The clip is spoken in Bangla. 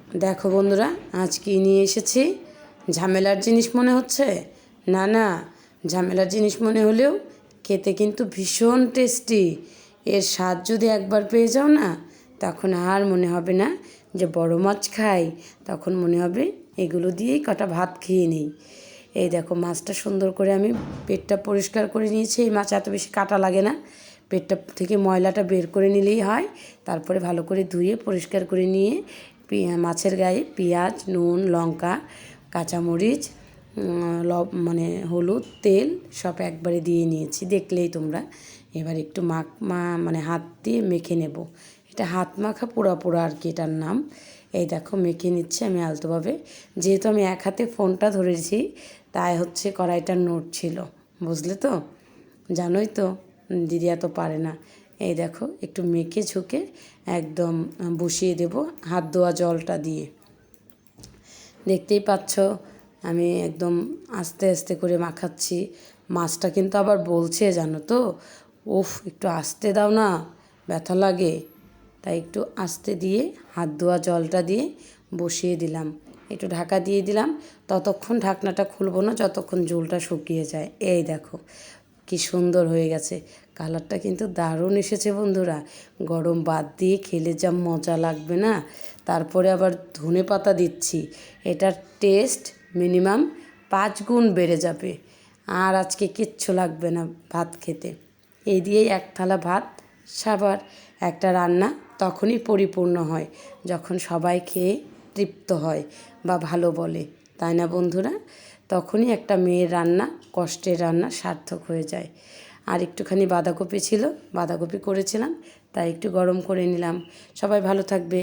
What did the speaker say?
দেখো বন্ধুরা, আজ কি নিয়ে এসেছি। ঝামেলার জিনিস মনে হচ্ছে? না না, ঝামেলার জিনিস মনে হলেও খেতে কিন্তু ভীষণ টেস্টি। এর স্বাদ যদি একবার পেয়ে যাও না, তখন আর মনে হবে না যে বড় মাছ খাই, তখন মনে হবে এগুলো দিয়েই কটা ভাত খেয়ে নিই। এই দেখো, মাছটা সুন্দর করে আমি পেটটা পরিষ্কার করে নিয়েছি। এই মাছ এত বেশি কাটা লাগে না, পেটটা থেকে ময়লাটা বের করে নিলেই হয়। তারপরে ভালো করে ধুয়ে পরিষ্কার করে নিয়ে মাছের গায়ে পেঁয়াজ, নুন, লঙ্কা, কাঁচামরিচ, মানে হলুদ, তেল সব একবারে দিয়ে নিয়েছি, দেখলেই তোমরা। এবার একটু মানে হাত দিয়ে মেখে নেব। এটা হাত মাখা পোড়া পোড়া আর কি এটার নাম। এই দেখো মেখে নিচ্ছে আমি আলতোভাবে। যেহেতু আমি এক হাতে ফোনটা ধরেছি, তাই হচ্ছে কড়াইটা নড়ছিল, বুঝলে তো? জানোই তো দিদি এত পারে না। এই দেখো একটু মেখে ঝুঁকে একদম বসিয়ে দেব হাত ধোয়া জলটা দিয়ে। দেখতেই পাচ্ছ আমি একদম আস্তে আস্তে করে মাখাচ্ছি। মাছটা কিন্তু আবার বলছে, জানো তো, উফ একটু আস্তে দাও না, ব্যথা লাগে। তাই একটু আস্তে দিয়ে হাত ধোয়া জলটা দিয়ে বসিয়ে দিলাম। একটু ঢাকা দিয়ে দিলাম, ততক্ষণ ঢাকনাটা খুলবো না যতক্ষণ ঝোলটা শুকিয়ে যায়। এই দেখো কি সুন্দর হয়ে গেছে, কালারটা কিন্তু দারুণ এসেছে বন্ধুরা। গরম ভাত দিয়ে খেলে যা মজা লাগবে না। তারপরে আবার ধনে পাতা দিচ্ছি, এটার টেস্ট মিনিমাম 5 গুণ বেড়ে যাবে। আর আজকে কিচ্ছু লাগবে না ভাত খেতে। এই দিয়েই এক থালা ভাত, সাবার একটা রান্না তখনই পরিপূর্ণ হয়, যখন সবাই খেয়ে তৃপ্ত হয় বা ভালো বলে, তাই না বন্ধুরা? তখনই একটা মেয়ের রান্না, কষ্টের রান্না সার্থক হয়ে যায়। আর একটুখানি বাঁধাকপি ছিল, বাঁধাকপি করেছিলাম, তাই একটু গরম করে নিলাম। সবাই ভালো থাকবে।